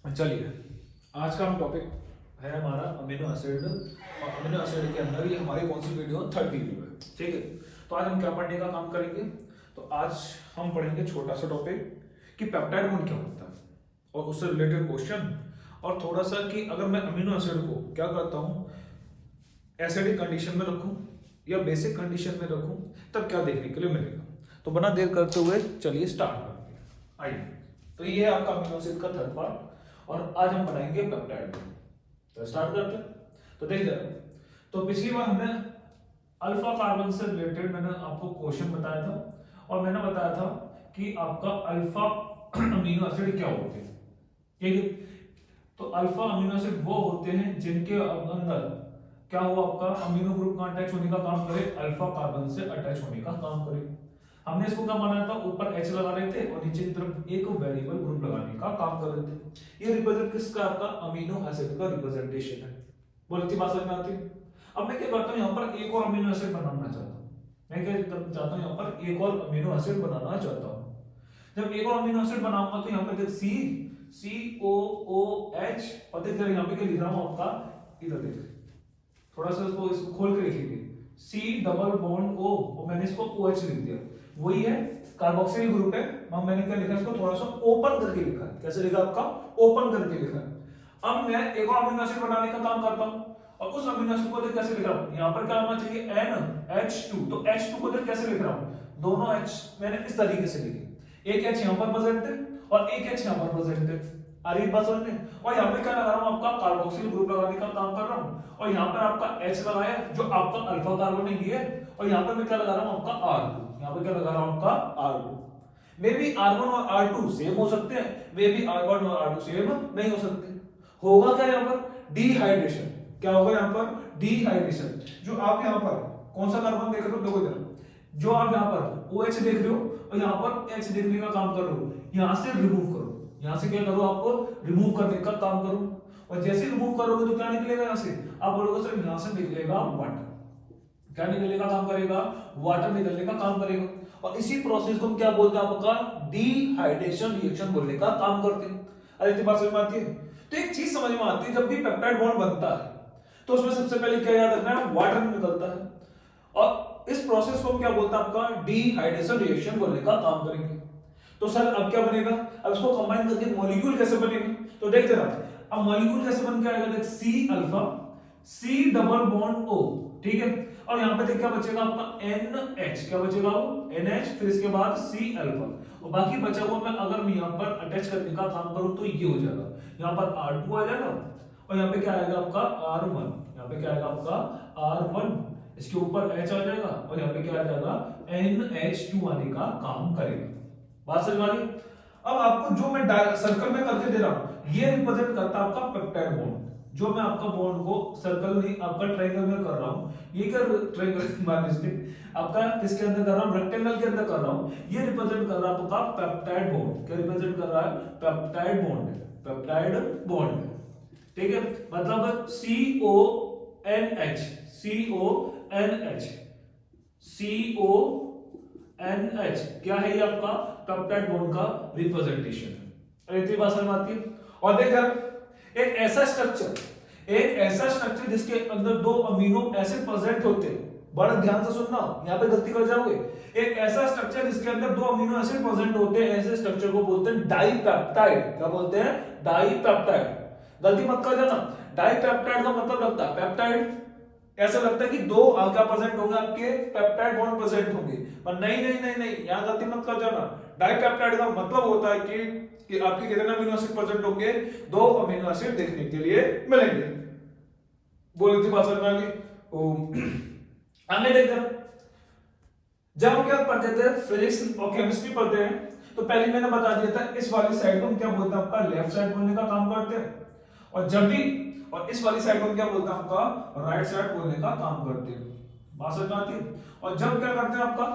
चलिए, आज का हम टॉपिक है हमारा अमीनो एसिड। और अमीनो एसिड के अंदर ये हमारी कौन सी वीडियो, थर्ड वीडियो है। ठीक है, तो आज हम क्या पढ़ने का काम करेंगे। तो आज हम पढ़ेंगे छोटा सा टॉपिक कि पेप्टाइड बॉन्ड क्या होता है और उससे रिलेटेड क्वेश्चन, और थोड़ा सा कि अगर मैं अमीनो एसिड को क्या करता हूँ, एसिडिक कंडीशन में रखूँ या बेसिक कंडीशन में रखूँ, तब क्या देखने के लिए मिलेगा। तो बिना देर करते हुए चलिए स्टार्ट करते हैं। आइए, तो ये है आपका अमीनो एसिड का थर्ड पार्ट और आज हम बनाएंगे पेप्टाइड। तो स्टार्ट करते हैं। तो देख जरा, तो पिछली बार हमने अल्फा कार्बन से रिलेटेड मैंने आपको क्वेश्चन बताया था और मैंने बताया था कि आपका अल्फा अमीनो एसिड क्या होते हैं। ठीक है, तो अल्फा अमीनो एसिड वो होते हैं जिनके अंदर क्या हो, आपका अमीनो ग्रुप का अटैच होने का काम करे, अल्फा कार्बन से अटैच होने का काम करे। हमने इसको क्या बनाया था, ऊपर H लगा रहे थे और नीचे की तरफ एक वेरिएबल ग्रुप लगाने का काम कर रहे थे। ये रिप्रेजेंट किसका, आपका अमीनो एसिड का रिप्रेजेंटेशन है। बोली थी बात समझ में आती है। अब मैं क्या करता हूँ, यहाँ पर एक और अमीनो एसिड बनाना चाहता हूँ। मैं क्या चाहता हूँ, यहाँ पर एक और अमीनो एसिड बनाना चाहता हूँ। जब एक और अमीनो एसिड बनाऊंगा तो यहाँ पे देख COOH, और देख यहाँ पे क्या लिख रहा हूँ आपका, इधर देख, थोड़ा सा इसको खोल के लिखिए, C डबल बॉन्ड O, और मैंने इसको OH लिख दिया। वही है, कार्बोक्सिल ग्रुप है। मैंने क्या लिखा, इसको थोड़ा सा ओपन करके लिखा है। कैसे लिखा आपका, ओपन करके लिखा है। अब मैं एक और अमीनो एसिड बनाने का काम करता हूं और उस अमीनो एसिड को देख कैसे लिख रहा हूं, यहां पर क्या होना चाहिए NH2, तो H2 को देख कैसे लिख रहा हूं, दोनों H मैंने इस तरीके से लिखे, एक H यहां पर प्रेजेंट है और एक H यहां पर प्रेजेंट है। आ रही बात समझ में। और यहाँ पे क्या लगा रहा हूँ, आपका कार्बोक्सिल ग्रुप लगाने का काम कर रहा हूँ और यहाँ पर आपका H लगाया जो आपका अल्फा कार्बन है ये, और यहाँ पर मैं क्या लगा रहा हूँ, आपका R2। यहाँ पे क्या लगा रहा हूँ, आपका R2। मे बी R1 और R2 सेम हो सकते हैं, मे बी R1 और R2 सेम नहीं हो सकते। होगा क्या यहाँ पर, डिहाइड्रेशन। क्या होगा यहाँ पर, डिहाइड्रेशन। जो आप यहाँ पर कौन सा कार्बन देख रहे हो, देखो इधर, जो आप यहाँ पर OH देख रहे हो और यहाँ पर H देखने का काम कर रहे हो, यहाँ से रिमूव करो। यहाँ से क्या करो, आपको रिमूव करने का काम करो, और जैसे रिमूव करोगे तो क्या निकलेगा, यहाँ से आप बोलोगे सर यहाँ से निकलेगा वाटर। क्या निकलने का काम करेगा, वाटर निकलने का काम करेगा। और इसी प्रोसेस को हम क्या बोलते हैं, आपका डिहाइड्रेशन रिएक्शन बोलने का काम करते हैं। अरे इतनी बात समझ में आती है। तो एक चीज समझ में आती है, जब भी पेप्टाइड बॉन्ड बनता है तो उसमें सबसे पहले क्या याद रखना है, वाटर निकलता है। और इस प्रोसेस को हम क्या बोलते हैं, आपका डिहाइड्रेशन रिएक्शन बोलने का काम करेंगे। तो सर अब क्या बनेगा, अब इसको कंबाइन करके मॉलिक्यूल कैसे बनेगा, तो देख जरा, अब मॉलिक्यूल कैसे बन के आएगा, देख C alpha, C double bond O, ठीक है। और यहाँ पे देख क्या बचेगा आपका NH, क्या बचेगा वो NH, फिर इसके बाद C अल्फा, और बाकी बचा हुआ मैं अगर मैं यहाँ पर अटैच करने का काम करूं तो ये हो जाएगा, यहाँ पर R2 आ जाएगा और यहाँ पे क्या आएगा आपका R1, यहाँ पे क्या आएगा आपका R1, इसके ऊपर H आ जाएगा और यहाँ पे क्या आ जाएगा NH2 आने का काम करेगा। बात समझ में आ रही। अब आपको जो मैं सर्कल में करके दे रहा हूं ये रिप्रेजेंट करता है आपका पेप्टाइड बॉन्ड। जो मैं आपका बॉन्ड को सर्कल नहीं आपका ट्रायंगल में कर रहा हूं, ये क्या ट्रायंगल आपका किसके अंदर कर रहा हूं, रेक्टेंगल के अंदर कर रहा हूं, ये रिप्रेजेंट कर रहा है आपका पेप्टाइड बॉन्ड। क्या रिप्रेजेंट कर रहा है, पेप्टाइड बॉन्ड, पेप्टाइड बॉन्ड। ठीक है, मतलब CONH, CONH, CONH क्या है, ये आपका पेप्टाइड बॉन्ड का रिप्रेजेंटेशन है। इतनी बात समझ में आती है। और देख यार, एक ऐसा स्ट्रक्चर जिसके अंदर दो अमीनो एसिड प्रेजेंट होते हैं, बड़ा ध्यान से सुनना, यहाँ पे गलती कर जाओगे। एक ऐसा स्ट्रक्चर जिसके अंदर दो अमीनो एसिड प्रेजेंट होते हैं, ऐसे स्ट्रक्चर को बोलते हैं डाइपेप्टाइड। क्या बोलते हैं, डाइपेप्टाइड। गलती मत कर जाना, डाइपेप्टाइड का मतलब लगता है पेप्टाइड, ऐसा लगता है कि दो क्या प्रेजेंट होंगे, आपके पेप्टाइड बॉन्ड प्रेजेंट होंगे, पर नहीं नहीं नहीं नहीं, यहां गलती मत कर जाना। डाइपेप्टाइड का मतलब होता है कि आपके कितने अमीनो एसिड प्रेजेंट होंगे, दो अमीनो एसिड देखने के लिए मिलेंगे। बोली थी बात समझ में आ गई। आगे देख जरा, जब हम क्या पढ़ते थे, फिजिक्स और केमिस्ट्री पढ़ते हैं, तो पहले मैंने बता दिया था इस वाली साइड को हम क्या बोलते हैं, आपका लेफ्ट साइड बोलने का काम करते हैं, और जब भी और इस वाली साइड को क्या बोलते हैं, आपका राइट साइड बोलने का काम करते हैं। बात समझ में आती है। और जब क्या करते हैं, आपका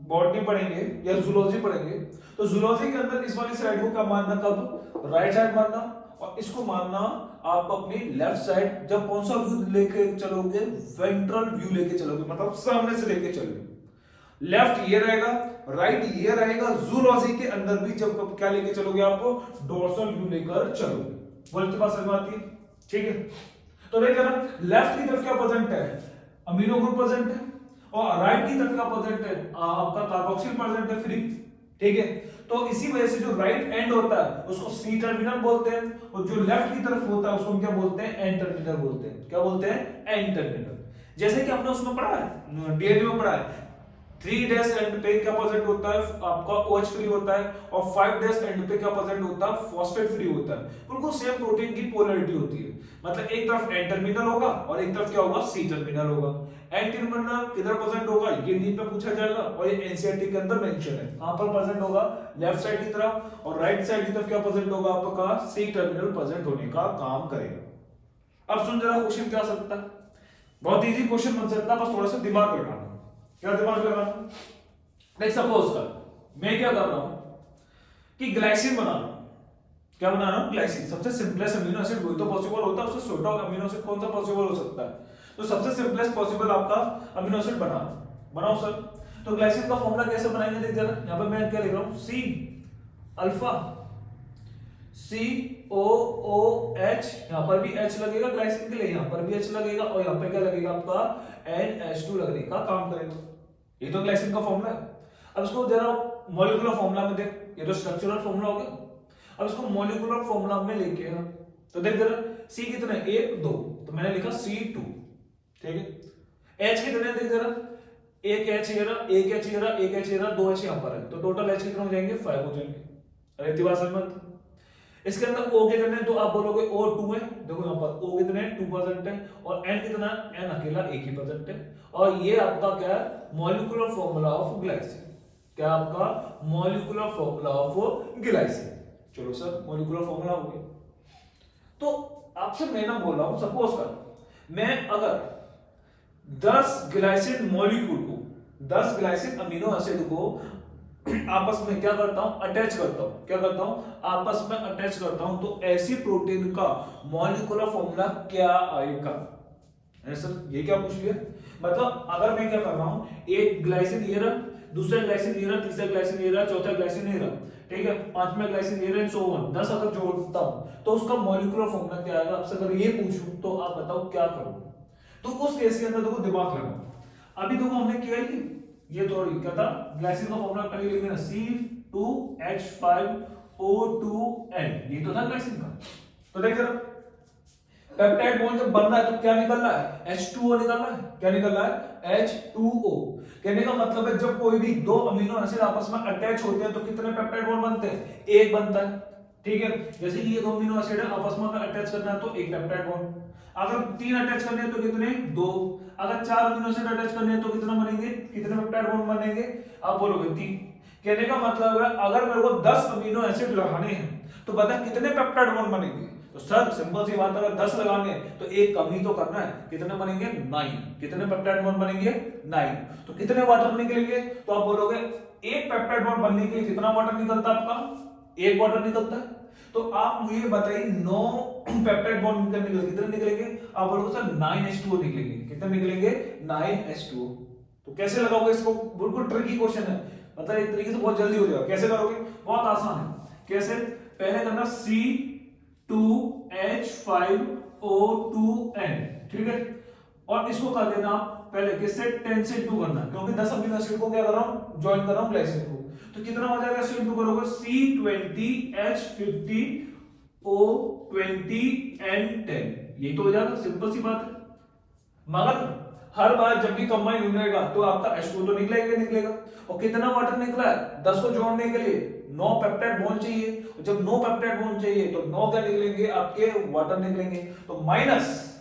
बॉटनी पढ़ेंगे या जूलॉजी पढ़ेंगे, तो जूलॉजी के अंदर इस वाली साइड को क्या मानना, कब राइट साइड मानना, और इसको मानना आप अपनी लेफ्ट साइड। जब कौन सा व्यू लेके चलोगे, वेंट्रल व्यू लेके चलोगे, मतलब सामने से लेके चलोगे। लेफ्ट ये रहेगा, राइट ये रहेगा। जूलॉजी के अंदर भी जब क्या लेके चलोगे आपको, डोर्सल व्यू लेकर चलोगे। बोलते बात समझ में आती है? ठीक है, तो देखिए ना, लेफ्ट की तरफ क्या प्रेजेंट है, अमीनो ग्रुप प्रेजेंट है, और राइट की तरफ क्या प्रेजेंट है, आपका कार्बोक्सिल प्रेजेंट है फ्री। ठीक है, तो इसी वजह से जो राइट एंड होता है उसको सी टर्मिनल बोलते हैं, और जो लेफ्ट की तरफ होता है उसको हम क्या बोलते हैं, एन टर्मिनल बोलते हैं। क्या बोलते हैं, एन टर्मिनल। जैसे कि आपने उसमें पढ़ा है, डीएनए में पढ़ा है, 3 डैश एंड पे क्या प्रेजेंट होता है, आपका OH फ्री होता है, और 5 डैश एंड पे क्या प्रेजेंट होता है, फॉस्फेट फ्री होता है। बिल्कुल सेम प्रोटीन की पोलैरिटी होती है, मतलब एक तरफ एन टर्मिनल होगा और एक तरफ क्या होगा, सी टर्मिनल होगा। एन टर्मिनल किधर प्रेजेंट होगा, ये नीट में पूछा जाएगा, और ये एनसीईआरटी के अंदर मेंशन है। कहां पर प्रेजेंट होगा, लेफ्ट साइड की तरफ, और राइट साइड की तरफ क्या प्रेजेंट होगा, आपका सी टर्मिनल प्रेजेंट होने का काम करेगा। अब सुन जरा क्वेश्चन क्या सकता है, बहुत इजी क्वेश्चन बन सकता है, बस थोड़ा सा दिमाग लगाना। क्या दिमाग लगाना, देख सपोज कर मैं क्या कर रहा हूं कि ग्लाइसिन बना रहा हूं। क्या बना रहा हूं, ग्लाइसिन। सबसे सिंपलेस्ट अमीनो एसिड वही तो पॉसिबल होता है, उससे छोटा अमीनो एसिड कौन सा पॉसिबल हो सकता है, तो सबसे सिंपलेस्ट पॉसिबल आपका अमीनो एसिड बनाओ सर। तो ग्लाइसिन का फॉर्मूला कैसे बनाएंगे, देख जरा, यहां पे मैं क्या लिख रहा हूं, सी अल्फा COOH, यहां पर भी H लगेगा ग्लाइसिन के लिए, यहां पर भी H लगेगा, और यहां पे क्या लगेगा, आपका NH2 लगने का काम करेगा। ये तो ग्लाइसिन का फॉर्मूला है। अब इसको जरा मॉलिक्यूलर फॉर्मूला में देख, ये तो स्ट्रक्चरल फॉर्मूला हो गया। अब इसको मॉलिक्यूलर फॉर्मूला में लेके आ, तो देख जरा, C कितने, 1 2, तो मैंने लिखा C2। ठीक है, H कितने, देख जरा, एक H ये रहा, एक H ये रहा, एक H ये रहा, 2 H यहां पर है, तो टोटल H कितने हो जाएंगे, 5 हो जाएंगे। अरे इतनी बात समझ मत। इसके अंदर O कितने हैं, तो आप बोलोगे O2 है, देखो यहां पर O कितने हैं, 2% है, और N कितना है, N अकेला 1% है। और ये आपका क्या है, मॉलिक्यूलर फॉर्मूला ऑफ ग्लाइसिन। क्या आपका मॉलिक्यूलर फॉर्मूला ऑफ ग्लाइसिन। चलो सर, मॉलिक्यूलर फॉर्मूला हो गया। तो आपसे मैं ना बोल रहा हूं, सपोज कर मैं अगर 10 ग्लाइसिन मॉलिक्यूल को, 10 ग्लाइसिन अमीनो एसिड को आपस में क्या करता हूं, अटैच करता हूं। क्या करता हूं, आपस में अटैच करता हूं, तो ऐसी प्रोटीन का मॉलिक्यूलर फॉर्मूला क्या आएगा। सर ये क्या पूछ लिया, मतलब अगर मैं क्या कर रहा हूं, एक ग्लाइसिन ये रहा, दूसरा ग्लाइसिन ये रहा, तीसरा ग्लाइसिन ये रहा, चौथा ग्लाइसिन ये रहा, ठीक है, पांचवा ग्लाइसिन ये रहा, सो ऑन, 10 अगर जोड़ता हूं तो उसका मॉलिक्यूलर फॉर्मूला क्या आएगा। आपसे अगर ये पूछूं तो आप बताओ क्या करोगे। तो उस केस के अंदर देखो दिमाग लगाओ। अभी देखो हमने किया ये थोड़ी क्या था, ग्लाइसिन का फॉर्मूला पहले लिख देना, C2H5O2N, ये तो था ग्लाइसिन का। तो देख जरा, पेप्टाइड बॉन्ड जब बन रहा है तो क्या निकल रहा है, H2O निकल रहा है। क्या निकल रहा है, H2O। कहने का मतलब है जब कोई भी दो अमीनो एसिड आपस में अटैच होते हैं तो कितने पेप्टाइड बॉन्ड बनते हैं, एक बनता है। ठीक है, जैसे कि ये दो अमीनो एसिड है, आपस में अटैच करना है तो एक पेप्टाइड बॉन्ड। अगर 3 अटैच करने हैं तो कितने, 2। अगर 4 अमीनो एसिड अटैच करने हैं तो कितना बनेंगे, कितने पेप्टाइड बॉन्ड बनेंगे, आप बोलोगे 3। कहने का मतलब है अगर मेरे को 10 अमीनो एसिड लगाने हैं तो बता कितने पेप्टाइड बॉन्ड बनेंगे। तो सर सिंपल सी बात है, अगर 10 लगाने हैं तो एक कम ही तो करना है, कितने बनेंगे, 9। कितने पेप्टाइड बॉन्ड बनेंगे, 9। तो कितने वाटर निकलेंगे, तो आप बोलोगे एक पेप्टाइड बॉन्ड बनने के लिए कितना वाटर निकलता है, आपका 1 वाटर निकलता है। तो आप मुझे बताइए 9 पेप्टाइड बॉन्ड निकलेंगे, कितने निकलेंगे, आप बोलोगे सर 9H2O निकलेंगे। कितने निकलेंगे, 9H2O। तो कैसे लगाओगे इसको, बिल्कुल ट्रिकी क्वेश्चन है, मतलब एक तरीके से बहुत जल्दी हो जाएगा। कैसे करोगे, बहुत आसान है। कैसे, पहले करना C2H5O2N, ठीक है, और इसको कर देना पहले किससे, 10 से 2 करना, क्योंकि 10 अमीनो एसिड को क्या कर रहा हूं, ज्वाइन कर रहा हूं ग्लाइसिन को। तो कितना हो जाएगा, इससे इंटू करोगे, C20H50O20N10, ये तो हो जाएगा, सिंपल सी बात है। मगर हर बार जब भी कंबाइन होगा तो आपका H2 तो निकलेगा। और कितना वाटर निकला है, 10 को जोड़ने के लिए 9 पेप्टाइड बॉन्ड चाहिए। जब 9 पेप्टाइड बॉन्ड चाहिए तो 9 क्या निकलेंगे, आपके वाटर निकलेंगे। तो माइनस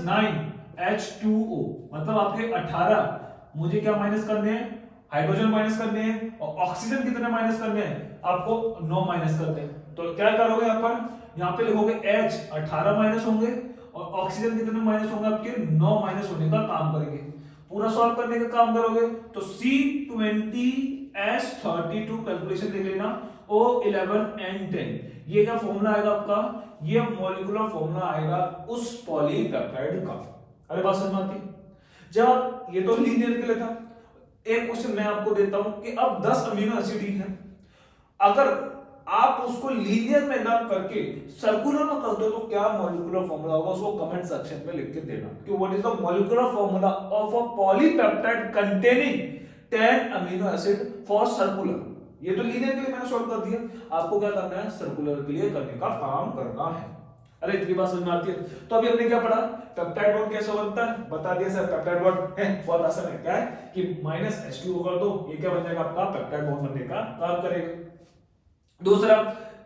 9H2O, मतलब आपके 18 मुझे क्या माइनस करने हैं, हाइड्रोजन माइनस करने हैं, और ऑक्सीजन कितने माइनस करने हैं, आपको 9 माइनस करने हैं। तो क्या करोगे, यहाँ पे लिखोगे H 18 माइनस होंगे, और ऑक्सीजन कितने माइनस होंगे, आपके 9 माइनस होने का काम करेंगे। पूरा सॉल्व करने का काम करोगे तो C20H32 कैलकुलेशन देख लेना, O11N10, ये क्या फॉर्मूला आएगा आपका, ये मॉलिक्यूलर फॉर्मूला आएगा उस पॉलीपेप्टाइड का। अरे बात समझ में आती है। जब ये तो लीनियर के लिए था, एक क्वेश्चन मैं आपको देता हूं कि अब 10 अमीनो एसिड ही है, अगर आप उसको लीनियर में ना करके सर्कुलर में करते हो तो क्या मॉलिक्यूलर फॉर्मूला होगा, उसको कमेंट सेक्शन में लिख के देना कि what is the molecular formula of a polypeptide containing 10 amino acid for circular. ये तो लीनियर के लिए मैंने सॉल्व कर दिया, आपको क्या करना है, सर्कुलर के लिए करने का काम करना है। अरे इतनी बात समझ में आती है। तो अभी हमने क्या पढ़ा, पेप्टाइड बॉन्ड कैसे बनता है, बता दिया सर। पेप्टाइड बॉन्ड है बहुत आसान है, क्या है कि -H2O कर दो, ये क्या बन जाएगा आपका पेप्टाइड बॉन्ड बनने का काम करेगा। दूसरा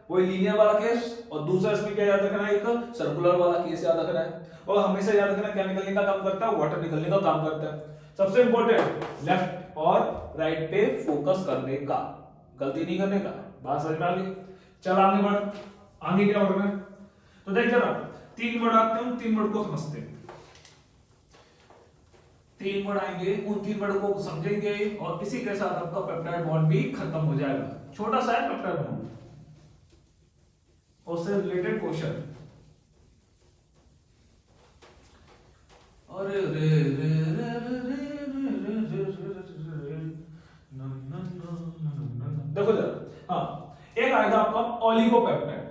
वही लीनियर वाला केस, और दूसरा इसमें क्या याद रखना है, एक सर्कुलर वाला केस याद रखना है। और हमेशा याद रखना क्या निकलने का काम करता है, वाटर निकलने का काम करता है। सबसे इंपॉर्टेंट लेफ्ट और राइट पे फोकस करने का, गलती नहीं करने का। बात समझ में आ गई? चल आगे बढ़, आगे क्या हो रहा है तो देख जरा, 3 वर्ड आते हैं, 3 वर्ड को समझते हैं। 3 वर्ड आएंगे, उन 3 वर्ड को समझेंगे और इसी के साथ आपका पेप्टाइड बॉन्ड भी खत्म हो जाएगा। छोटा सा है पेप्टाइड बॉन्ड, उससे रिलेटेड क्वेश्चन। अरे रे रे रे देखो जरा, हाँ एक आएगा आपका ओलिगोपेप्टाइड,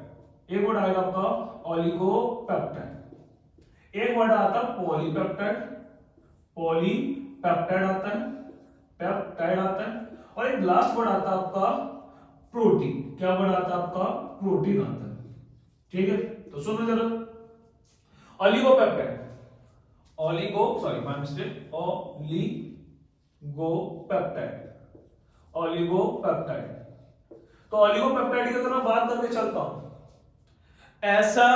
एक वर्ड आएगा आपका ओलिगोपेप्टाइड, एक वर्ड आता है पॉलीपेप्टाइड, पॉलीपेप्टाइड आता है, पेप्टाइड आता है, और एक लास्ट वर्ड आता है आपका प्रोटीन। क्या वर्ड आता है आपका, प्रोटीन आता है। ठीक है, तो सुनो जरा, ओलिगोपेप्टाइड, माय मिस्टेक, ओलिगोपेप्टाइड। तो ओलिगोपेप्टाइड की अगर मैं बात करके चलता हूं, ऐसा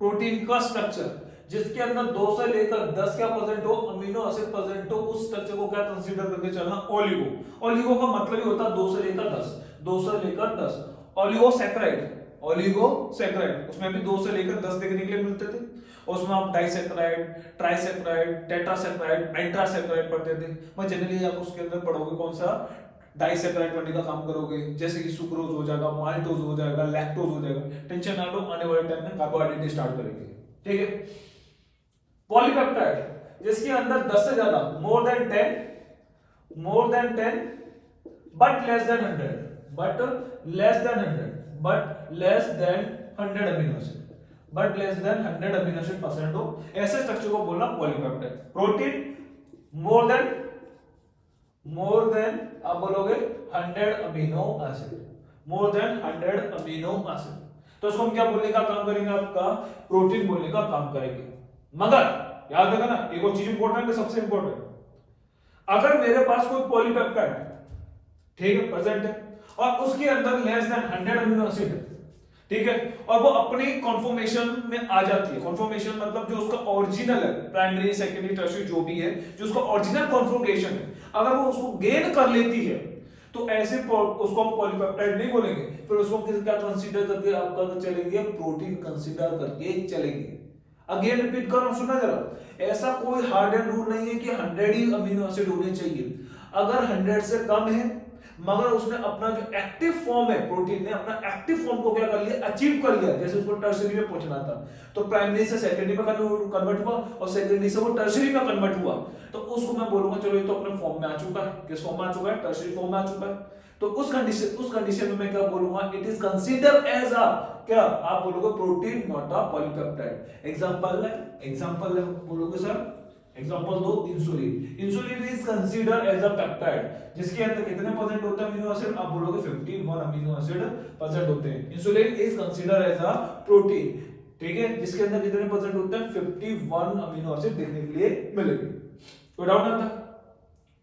प्रोटीन का स्ट्रक्चर जिसके अंदर 2 से लेकर 10 क्या प्रेजेंट हो, अमीनो एसिड प्रेजेंट हो, उस स्ट्रक्चर को क्या कंसीडर करके चलना, ओलिगो। ओलिगो का मतलब ही होता है 2 से लेकर 10, 2 से लेकर 10। ओलिगोसैकेराइड, उसमें भी 2 से लेकर 10 देखने के लिए मिलते थे। उसमें आप डाइसैकेराइड, ट्राइसैकेराइड, टेट्रासैकेराइड, इंट्रासैकेराइड पढ़ते थे। मैं जनरली आप उसके अंदर पढ़ोगे कौन सा, डाइसैकेराइड पढ़ने का काम करोगे, जैसे कि सुक्रोज हो जाएगा, माल्टोज हो जाएगा, लैक्टोज हो जाएगा। टेंशन ना लो, आने वाले टाइम में कार्बोहाइड्रेट स्टार्ट करेंगे। ठीक है, पॉलीपेप्टाइड जिसके अंदर 10 से ज्यादा, more than 10 but less than 100, but less than 100 amino acid, but less than 100 amino acid percent हो, ऐसे स्ट्रक्चर को बोलना पॉलीपेप्टाइड। प्रोटीन मोर देन आप बोलोगे 100 amino acid, more than 100 amino acid, तो इसको हम क्या बोलने का काम करेंगे, आपका प्रोटीन बोलने का काम करेंगे। मगर याद रखना ना, एक और चीज इंपॉर्टेंट है, सबसे इंपॉर्टेंट, अगर मेरे पास कोई पॉलीपेप्टाइड ठीक है प्रेजेंट है और उसके अंदर लेस देन 100 अमीनो एसिड है, ठीक है, और वो अपनी कॉन्फॉर्मेशन में आ जाती है। कॉन्फॉर्मेशन मतलब जो उसका ओरिजिनल है, प्राइमरी सेकेंडरी टर्शियरी जो भी है, जो उसका ओरिजिनल कॉन्फॉर्मेशन है, अगर वो उसको गेन कर लेती है तो ऐसे उसको हम पॉलीपेप्टाइड नहीं बोलेंगे, फिर उसको क्या कंसीडर करके आपका चलेंगे, प्रोटीन कंसीडर करके चलेंगे। अगेन रिपीट कर रहा हूं, सुनना जरा, ऐसा कोई हार्ड एंड रूल नहीं है कि 100 ही अमीनो एसिड होने चाहिए। अगर 100 से कम है मगर उसने अपना जो एक्टिव फॉर्म है, प्रोटीन ने अपना एक्टिव फॉर्म को क्या कर लिया, अचीव कर लिया, जैसे उसको टर्शियरी में पहुंचना था तो प्राइमरी से सेकेंडरी में कन्वर्ट हुआ और सेकेंडरी से वो टर्शियरी में कन्वर्ट हुआ, तो उसको मैं बोलूंगा चलो ये तो अपने फॉर्म में आ चुका है। किस फॉर्म में आ चुका है, टर्शियरी फॉर्म में आ चुका है। तो उस कंडीशन में मैं क्या बोलूंगा, it is consider as a, क्या आप बोलोगे, protein not a polypeptide. Example है बोलोगे सर, एग्जांपल दो, insulin is consider as a peptide, जिसके अंदर कितने परसेंट होते हैं अमीनो एसिड, आप बोलोगे 51 अमीनो एसिड परसेंट होते हैं। Insulin is consider as a protein, ठीक है, जिसके अंदर कितने परसेंट होते हैं, 51 अमीनो एसिड देखने के लिए मिलेंगे। कोई डाउट ना था?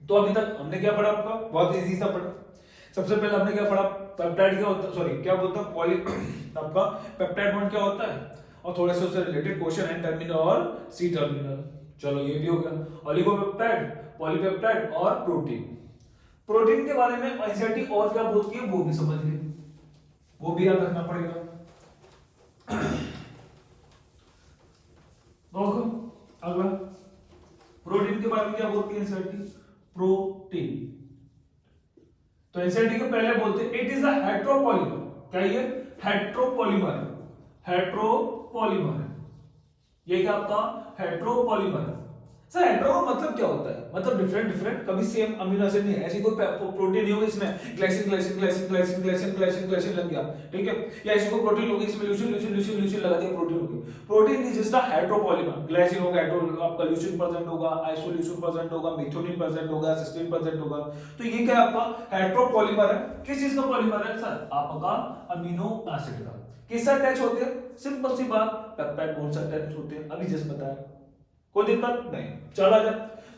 तो अभी तक हमने क्या पढ़ा, आपका बहुत इजी सा पढ़ा। सबसे पहले हमने क्या पढ़ा, पेप्टाइड क्या होता है, सॉरी क्या बोलता है, पॉली आपका पेप्टाइड बॉन्ड क्या होता है, और थोड़े से उससे रिलेटेड क्वेश्चन एन टर्मिनल और सी टर्मिनल। चलो ये भी हो गया, ओलिगोपेप्टाइड, पॉलीपेप्टाइड और प्रोटीन। प्रोटीन के बारे में एनसीईआरटी और क्या बोलती है वो भी समझ गए, वो भी याद रखना पड़ेगा। देखो अगला, प्रोटीन के बारे में क्या बोलती है एनसीईआरटी, प्रोटीन। तो एनसीईआरटी के पहले बोलते हैं इट इज अ हेट्रोपॉलीमर। क्या ये हेट्रोपॉलीमर है, हेट्रोपॉलीमर है, ये क्या आपका हेट्रोपॉलीमर है। सर हेटेरो का मतलब क्या होता है? मतलब डिफरेंट, कभी सेम अमीनो एसिड नहीं है, ऐसी कोई प्रोटीन नहीं होगी इसमें glycine glycine glycine glycine glycine glycine glycine लग गया, ठीक है, या ऐसी कोई प्रोटीन होगी इसमें ल्यूसीन ल्यूसीन ल्यूसीन ल्यूसीन लगा दिया, प्रोटीन होगी। Protein is just a heteropolymer, glycine होगा हेटेरो, आपका ल्यूसीन प्रेजेंट होगा, आइसोल्यूसिन प्रेजेंट होगा, मेथियोनिन प्रेजेंट होगा, सिस्टीन प्रेजेंट होगा। तो ये क्या है आपका हेटेरोपॉलीमर है। किस चीज का पॉलीमर है सर? आपका अमीनो एसिड का। किससे अटैच होते हैं? सिंपल सी बात, पेप्टाइड बॉन्ड से अटैच होते हैं, अभी जस्ट बताया, कोई दिक्कत नहीं। चला जा,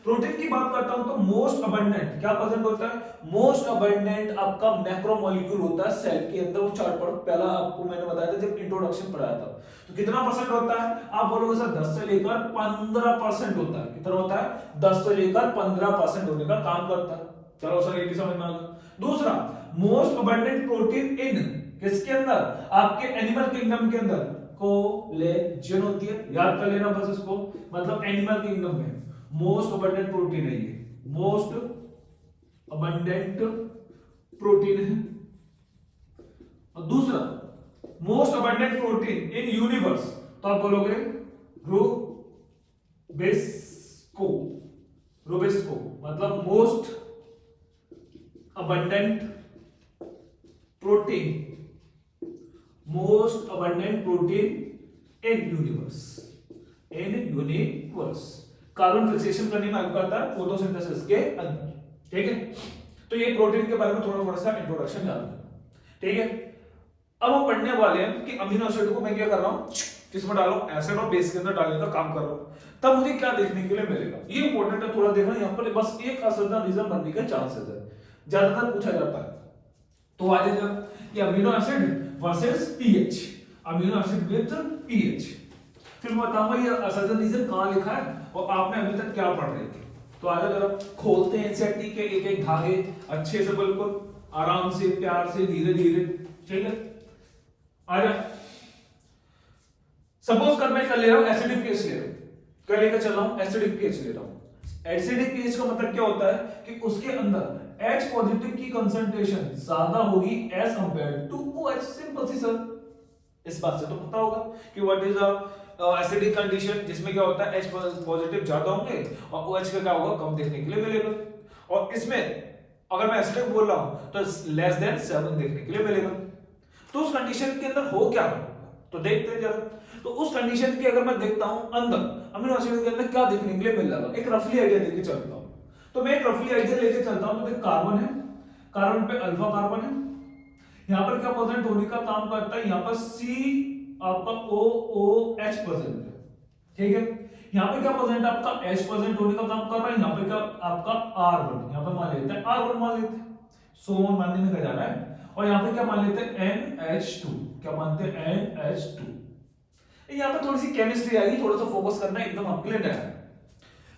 प्रोटीन की बात करता हूं तो मोस्ट अबंडेंट क्या प्रेजेंट होता है? मोस्ट अबंडेंट आपका मैक्रोमोलेक्यूल होता है सेल के अंदर। वो चार्ट पढ़ो, पहला आपको मैंने बताया था जब इंट्रोडक्शन पढ़ाया था। तो कितना परसेंट होता है? आप बोलोगे सर 10 से लेकर 15% होता है। कितना होता है? 10 से लेकर 15% होने का काम करता है। चलो सर ये भी समझ में आ गया। दूसरा, मोस्ट अबंडेंट प्रोटीन इन किसके अंदर? आपके एनिमल किंगडम के अंदर कोलेजन होती है, याद कर लेना बस इसको। मतलब एनिमल किंगडम में मोस्ट अबंडेंट प्रोटीन है ये, मोस्ट अबंडेंट प्रोटीन है। और दूसरा, most abundant protein in universe, तो आप बोलोगे रूबिस्को। रूबिस्को मतलब most abundant protein, most abundant protein in universe, in universe. Carbon fixation करने में हेल्प करता है फोटोसिंथेसिस के अंदर, ठीक है। तो ये प्रोटीन के बारे में थोड़ा सा इंट्रोडक्शन डाल दूं, ठीक है। अब हम पढ़ने वाले हैं कि अमीनो एसिड को मैं क्या कर रहा हूं, किसमें डालो? एसिड और बेस के अंदर डालने का काम कर रहा हूं। तब मुझे क्या देखने के लिए मिलेगा, ये इंपॉर्टेंट है थोड़ा देखना। यहां पर बस एक असरदार रीजन बनने के चांसेस है, ज्यादातर पूछा जाता है। तो आ जाएगा कि amino acid versus pH, amino acid with pH. फिर मैं बताऊंगा ये असरदार रीजन कहां लिखा है और आपने अभी तक क्या पढ़ रहे थे। तो आगे जरा खोलते हैं एनसीईआरटी के एक एक धागे अच्छे से, बिल्कुल आराम से, प्यार से, धीरे धीरे, ठीक है। आजा, सपोज कर मैं कर ले रहा हूं एसिडिक पीएच ले रहा हूं, क्या लेकर चल रहा हूं? एसिडिक पीएच ले रहा हूं। एसिडिक पीएच का मतलब क्या होता है कि उसके अंदर H पॉजिटिव की कंसंट्रेशन ज्यादा होगी as compared to OH। Simple सी सर, इस बात से तो पता होगा कि what is a acidic condition, जिसमें क्या होता है H पॉजिटिव ज्यादा होंगे और OH का क्या होगा? कम देखने के लिए मिलेगा। और इसमें अगर मैं एसिडिक बोल रहा हूं तो लेस देन 7 देखने के लिए मिलेगा। तो उस कंडीशन के अंदर हो क्या होगा तो देखते हैं जरा। तो उस कंडीशन की अगर मैं देखता हूं अंदर अमीनो एसिड के अंदर क्या देखने के लिए मिल रहा है, एक रफली आइडिया लेके चलता हूं। तो मैं एक रफली आइडिया लेके चलता हूं। तो देख, कार्बन है, कार्बन पे अल्फा कार्बन है, यहां पर क्या प्रेजेंट होने का काम करता है? यहां पर C आपका OOH प्रेजेंट है, ठीक है। यहां पे क्या प्रेजेंट आपका H प्रेजेंट होने का काम कर रहा है, यहां पे क्या आपका R1, यहां पे मान लेते हैं R1 मान लेते हैं, सोन मानने में क्या जा रहा है। और यहां पे क्या मान लेते हैं NH2, क्या मानते हैं? NH2। यहां पे थोड़ी सी केमिस्ट्री आएगी, थोड़ा सा फोकस करना एकदम आपके लिए नया है।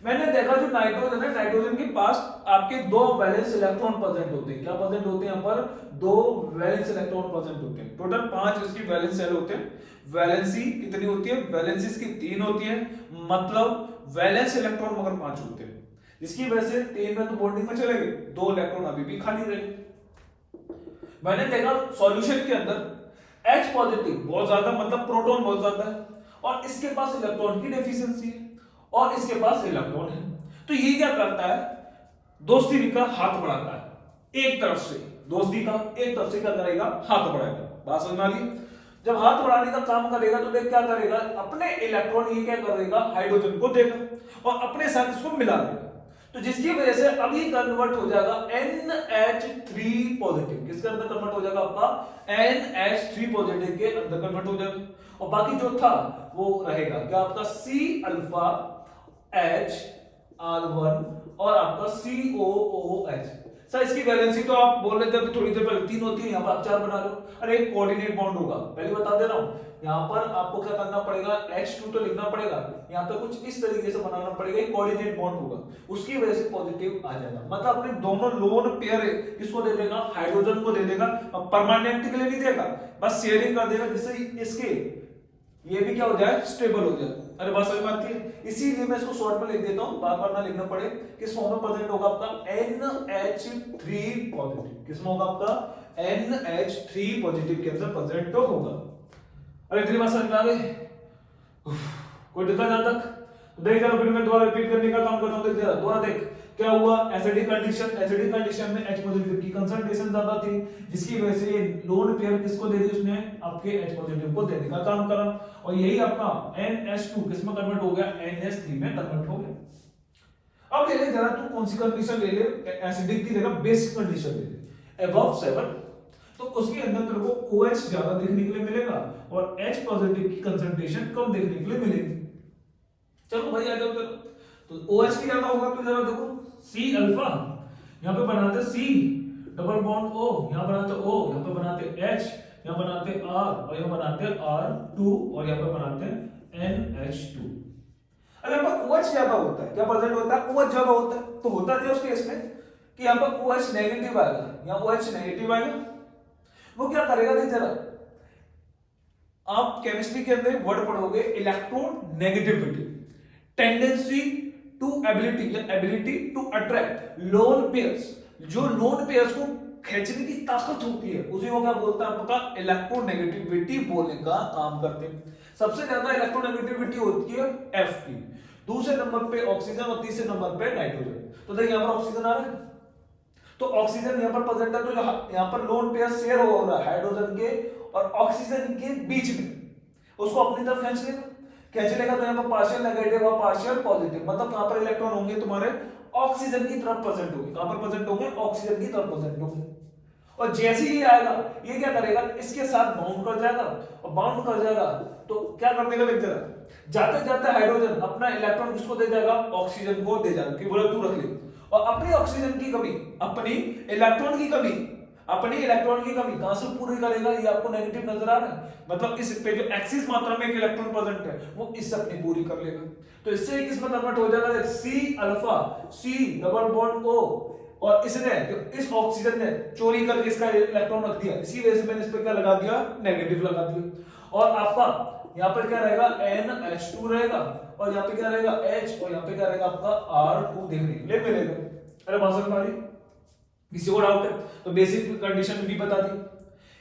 मैंने देखा जो नाइट्रोजन है, नाइट्रोजन के पास आपके 2 वैलेंस इलेक्ट्रॉन प्रेजेंट होते हैं। क्या प्रेजेंट होते हैं यहां पर? 2 वैलेंस इलेक्ट्रॉन प्रेजेंट होते हैं। टोटल 5 इसकी वैलेंस शेल होते हैं। वैलेंसी कितनी होती है? वैलेंसी इसकी 3 होती है, मतलब वैलेंस इलेक्ट्रॉन मगर 5 होते हैं, जिसकी वजह से 3 में तो बॉन्डिंग में चले गए, 2 इलेक्ट्रॉन अभी भी खाली रहे। मैंने देखा सॉल्यूशन के अंदर H पॉजिटिव बहुत ज्यादा, मतलब प्रोटॉन बहुत ज्यादा है, और इसके पास इलेक्ट्रॉन की डेफिशिएंसी है और इसके पास इलेक्ट्रॉन है। तो ये क्या करता है? दोस्ती का हाथ बढ़ाता है एक तरफ से, दोस्ती का एक तरफ से क्या करेगा? हाथ बढ़ाएगा। बात समझ में आ गई? जब हाथ बढ़ाने का काम करेगा तो देख क्या करेगा? अपने इलेक्ट्रॉन ये क्या करेगा? हाइड्रोजन को देगा और अपने साथ इसको मिला देगा। तो जिसकी वजह से अभी कन्वर्ट हो जाएगा NH3 पॉजिटिव। किसके अंदर कन्वर्ट हो जाएगा? आपका NH3 पॉजिटिव के अंदर कन्वर्ट हो जाएगा। और बाकी जो था वो रहेगा क्या? आपका C अल्फा H R1 और आपका COOH। सर इसकी वैलेंसी तो आप बोल रहे थे अभी थोड़ी देर पहले 3 होती है, यहाँ पर आप 4 बना लो। अरे एक कोऑर्डिनेट बॉन्ड होगा, पहले बता दे रहा हूं। यहाँ पर आपको क्या करना पड़ेगा? H2 तो लिखना पड़ेगा, यहाँ पे कुछ इस तरीके से बनाना पड़ेगा, एक कोऑर्डिनेट बॉन्ड होगा, उसकी वजह से पॉजिटिव आ जाएगा। मतलब अपने दोनों लोन पेयर किसको दे देगा? हाइड्रोजन को दे देगा। अब परमानेंट के लिए नहीं देगा, बस शेयरिंग कर देगा, जिससे इसके ये भी क्या हो जाए? स्टेबल हो जाए। अरे बात समझ में आती है? इसीलिए मैं इसको शॉर्ट में लिख देता हूं, बार बार ना लिखना पड़े। किस फॉर्म में प्रेजेंट होगा आपका? NH3 positive. किस में होगा आपका? NH3 पॉजिटिव के अंदर प्रेजेंट होगा। अरे इतनी बात समझ में आ गई? कोई दिक्कत यहां तक? तो देख जरा, फिर मैं दोबारा रिपीट करने का काम करता हूं। देख जरा दोबारा देख क्या हुआ, एसिडिक कंडीशन में H पॉजिटिव की कंसंट्रेशन ज्यादा थी, जिसकी वजह से ये लोन पेयर किसको दे दी, उसने आपके H पॉजिटिव को देने का काम करा, और यही आपका NH2 किस में कन्वर्ट हो गया, NH3 में कन्वर्ट हो गया। अब ले ले जरा तू कौन सी कंडीशन ले ले, एसिडिक की जगह बेसिक कंडीशन ले ले, अबव 7, तो उसके अंदर तेरे को OH ज्यादा देखने के लिए मिलेगा और H पॉजिटिव की कंसंट्रेशन कम देखने के लिए मिलेगी। चलो भाई आ जाओ, तो OH की ज्यादा होगा तो जरा देखो C अल्फा, यहां पे बनाते C डबल बॉन्ड O, यहां बनाते O, यहां पे बनाते H, यहां बनाते R और यहां बनाते R2 और यहां पे बनाते NH2। अगर यहाँ पर OH ज्यादा होता है, क्या प्रेजेंट होता है, OH ज्यादा होता है, तो होता क्या उस केस में कि यहाँ पर OH नेगेटिव आएगा, यहाँ OH नेगेटिव आएगा, वो क्या करेगा, देख जरा आप केमिस्ट्री के अंदर वर्ड पढ़ोगे इलेक्ट्रोनेगेटिविटी, टेंडेंसी टू एबिलिटी या ability to attract lone pairs, जो लोन पेयर्स को खींचने की ताकत होती है उसी को क्या बोलता है, आपका इलेक्ट्रोनेगेटिविटी बोलने का काम करते हैं। सबसे ज्यादा इलेक्ट्रोनेगेटिविटी होती है F की, दूसरे नंबर पे ऑक्सीजन और तीसरे नंबर पे नाइट्रोजन। तो देखिए यहां पर ऑक्सीजन आ रहा है, तो ऑक्सीजन यहां पर प्रेजेंट है, तो यहां पर लोन पेयर शेयर हो रहा है हाइड्रोजन के और ऑक्सीजन के बीच में, उसको अपनी तरफ खींच लेगा, खींच लेगा तो यहां पर पार्शियल नेगेटिव और पार्शियल पॉजिटिव, मतलब कहां पर इलेक्ट्रॉन होंगे तुम्हारे ऑक्सीजन की तरफ प्रेजेंट होंगे, कहां पर प्रेजेंट होंगे, ऑक्सीजन की तरफ प्रेजेंट होंगे। और जैसे ही आएगा ये क्या करेगा, इसके साथ बाउंड कर जाएगा, और बाउंड कर जाएगा तो क्या कर देगा, देख जरा जाते जाते हाइड्रोजन अपना इलेक्ट्रॉन किसको दे जाएगा, ऑक्सीजन को दे जाएगा, कि बोले तू रख ले, और अपनी ऑक्सीजन की कमी, अपनी इलेक्ट्रॉन की कमी, अपनी इलेक्ट्रॉन की कमी कहां से पूरी करेगा, ये आपको नेगेटिव नजर आ रहा है, मतलब इस पे जो एक्सिस मात्रा में एक इलेक्ट्रॉन प्रेजेंट है वो इससे अपनी पूरी कर लेगा, तो इससे किसमें कन्वर्ट हो जाएगा, C alpha, C double bond O, और इसने इस ऑक्सीजन ने चोरी करके इसका इलेक्ट्रॉन रख दिया, इसी वजह से मैंने इस पे क्या लगा दिया, नेगेटिव लगा दिया, और आपका यहाँ पर क्या रहेगा, NH2 रहेगा, और यहाँ पे क्या रहेगा H, और यहाँ पे क्या रहेगा आपका R2 देखने के लिए मिलेगा। अरे बात समझ आ रही, किसी को डाउट है तो बेसिक कंडीशन भी बता दी।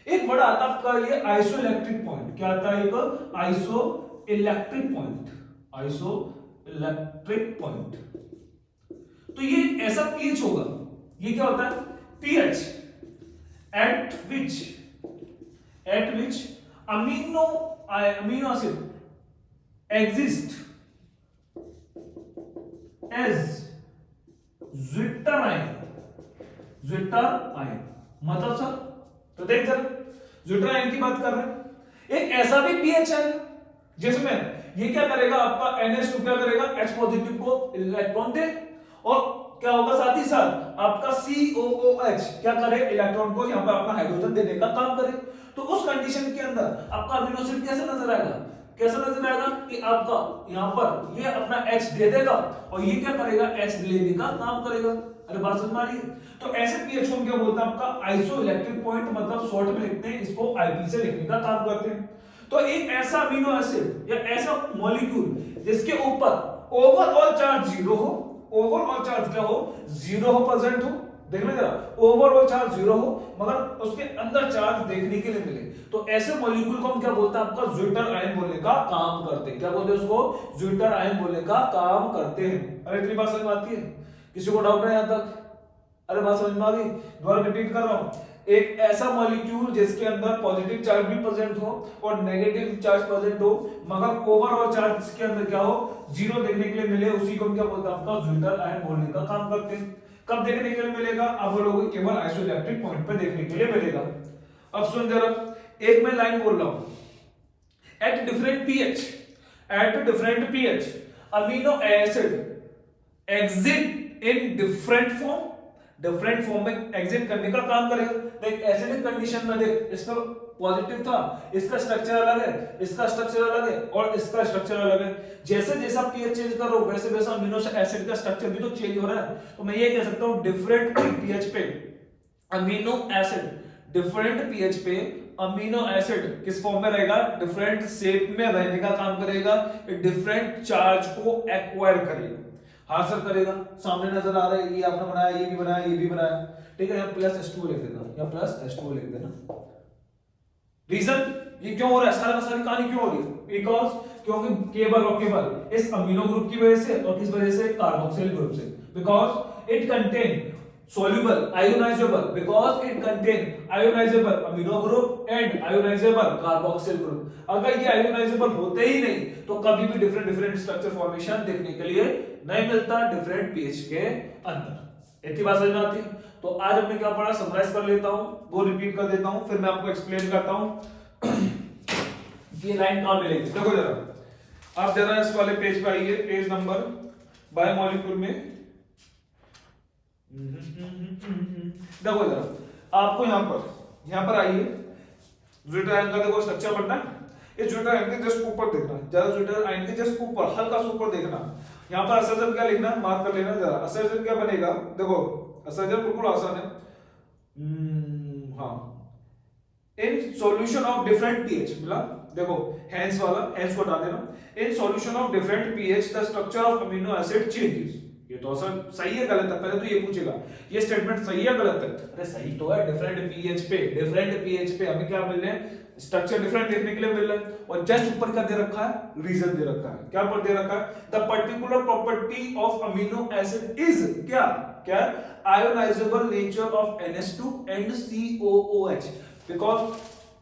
एक बड़ा आता आपका ये आइसोइलेक्ट्रिक पॉइंट, क्या आता है, एक आइसोइलेक्ट्रिक पॉइंट, आइसोइलेक्ट्रिक पॉइंट, तो ये ऐसा पीएच होगा, ये क्या होता है, pH at which amino acid exist as zwitter ion, मतलब सर, तो देख जरा ज्विटर आयन की बात कर रहे हैं, एक ऐसा भी पीएच है जिसमें ये क्या करेगा, आपका NH2 क्या करेगा, H पॉजिटिव को इलेक्ट्रॉन दे, और क्या होगा साथ ही साथ आपका COOH क्या करे, इलेक्ट्रॉन को यहां पर अपना हाइड्रोजन देने का काम करे, तो उस कंडीशन के अंदर आपका अमीनो एसिड कैसे नजर आएगा, कैसा नजर आएगा कि आपका यहां पर ये अपना H दे देगा और ये क्या करेगा, H लेने का काम करेगा। अरे बात समझ में आ रही है, तो ऐसे पीएच को हम क्या बोलते हैं, आपका आइसोइलेक्ट्रिक पॉइंट, मतलब शॉर्ट में लिखते हैं इसको IP से लिखने का काम करते हैं। तो एक ऐसा अमीनो एसिड या ऐसा मॉलिक्यूल जिसके ऊपर ओवरऑल चार्ज 0 हो, ओवरऑल चार्ज क्या हो, 0 हो, प्रेजेंट हो, देखना जरा, ओवरऑल चार्ज 0 हो मगर उसके अंदर चार्ज देखने के लिए मिले, तो ऐसे मॉलिक्यूल को हम क्या बोलते हैं, आपका ज्विटर आयन बोलने का काम करते हैं। क्या बोलते हैं उसको, ज्विटर आयन बोलने का काम करते हैं। अरे इतनी बात समझ में आती है, किसी को डाउट है यहां तक? अरे बात समझ में आ गई, दोबारा रिपीट कर रहा हूं, एक ऐसा मॉलिक्यूल जिसके अंदर पॉजिटिव चार्ज भी प्रेजेंट हो और नेगेटिव चार्ज प्रेजेंट हो मगर ओवरऑल चार्ज इसके अंदर क्या हो, 0 देखने के लिए मिले, उसी को हम क्या बोलते हैं, आपका ज्विटर आयन बोलने का काम करते हैं। कब देखने के लिए मिलेगा, आप लोगों केवल आइसोइलेक्ट्रिक पॉइंट पे देखने के लिए मिलेगा। अब सुन जरा, एक मैं लाइन बोल रहा हूं, at different pH amino acid exit in different form में एग्जिट करने का काम करेगा। देख एसिडिक कंडीशन में देख, इसका पॉजिटिव था, इसका स्ट्रक्चर अलग है, इसका स्ट्रक्चर अलग है और इसका स्ट्रक्चर अलग है। जैसे जैसा पीएच चेंज कर रहे हो वैसे वैसा अमीनो एसिड का स्ट्रक्चर भी तो चेंज हो रहा है। तो मैं ये कह सकता हूं डिफरेंट पीएच पे अमीनो एसिड, डिफरेंट पीएच पे अमीनो एसिड किस फॉर्म में रहेगा, डिफरेंट शेप में रहने का काम करेगा, डिफरेंट चार्ज को एक्वायर करेगा, हासिल करेगा। सामने नजर आ रहा है, ये आपने बनाया, ये भी बनाया, ये भी बनाया, ठीक है। यहाँ प्लस H2 लिख देना, यहाँ प्लस H2 लिख देना। रीजन ये क्यों हो रहा है, सारा का सारी कहानी क्यों हो रही है, बिकॉज क्योंकि केवल और केवल इस अमीनो ग्रुप की वजह से और किस वजह से, कार्बोक्सिल ग्रुप से, because it contain soluble ionizable because it contain ionizable amino group and ionizable carboxyl group। अगर ये ionizable होते ही नहीं तो कभी भी डिफरेंट स्ट्रक्चर फॉर्मेशन देखने के लिए नहीं मिलता डिफरेंट पीएच के अंदर। इतनी बात समझ में आती है। तो आज हमने क्या पढ़ा, समराइज कर लेता हूं, वो रिपीट कर देता हूं, फिर मैं आपको एक्सप्लेन करता हूं ये लाइन कहां मिलेगी। देखो जरा, आप जरा इस वाले पेज पे आइए, पेज नंबर बायोमोलिक्यूल में। देखो जरा, आपको यहां पर आइए, ज्यूटर आयन का देखो स्ट्रक्चर बनना है। इस ज्यूटर आयन के जस्ट ऊपर देखना, जरा ज्यूटर आयन के जस्ट ऊपर हल्का सा ऊपर देखना। यहां पर असर्जन क्या लिखना है, मार्क कर लेना जरा। असर्जन क्या बनेगा, देखो असर्जन बिल्कुल आसान है। हाँ, in solution of different pH मिला, देखो हेंस वाला, हेंस को हटा देना। In solution of different pH the structure of amino acid changes. ये तो सर सही है गलत है, पहले तो ये पूछेगा ये स्टेटमेंट सही है गलत है। अरे सही तो है, डिफरेंट पीएच पे हमें क्या मिल रहे हैं, स्ट्रक्चर डिफरेंट देखने के लिए मिल रहा है। और जस्ट ऊपर क्या दे रखा है, रीजन दे रखा है। क्या पर दे रखा है, the particular property of amino acid is क्या क्या ionisable nature of NH2 and COOH, because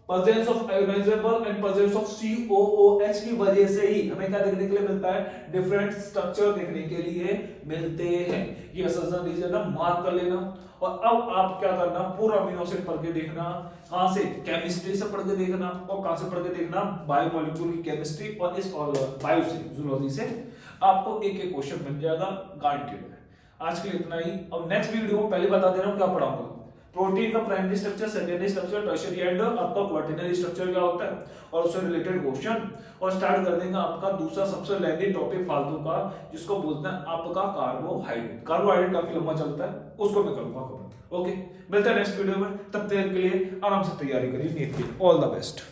presence of ionizable and presence of COOH की वजह से ही हमें क्या देखने के लिए मिलता है, डिफरेंट स्ट्रक्चर देखने के लिए मिलते हैं। ये असर्जन रीजन है, मार्क कर लेना। और अब आप क्या करना, पूरा अमीनो एसिड पढ़ के देखना। कहां से, केमिस्ट्री से पढ़ के देखना। और कहां से पढ़ के देखना, बायोमोलिक्यूल की केमिस्ट्री और इस बायो से, जूलॉजी से। आपको एक एक क्वेश्चन मिल जाएगा, गारंटेड है। आज के लिए इतना ही। अब नेक्स्ट वीडियो में पहले बता दे रहा हूं क्या पढ़ाऊंगा, प्रोटीन का primary structure, secondary structure, tertiary and आपका क्वार्टिनरी स्ट्रक्चर क्या होता है और उससे रिलेटेड क्वेश्चन। और स्टार्ट कर देंगे आपका दूसरा सबसे लेंथी टॉपिक फालतू का, जिसको बोलते हैं आपका कार्बोहाइड्रेट। कार्बोहाइड्रेट काफी लंबा चलता है, उसको मैं करूंगा कवर। ओके, मिलते हैं नेक्स्ट वीडियो में, तब तक के लिए आराम से तैयारी करिए नीट की। All the best.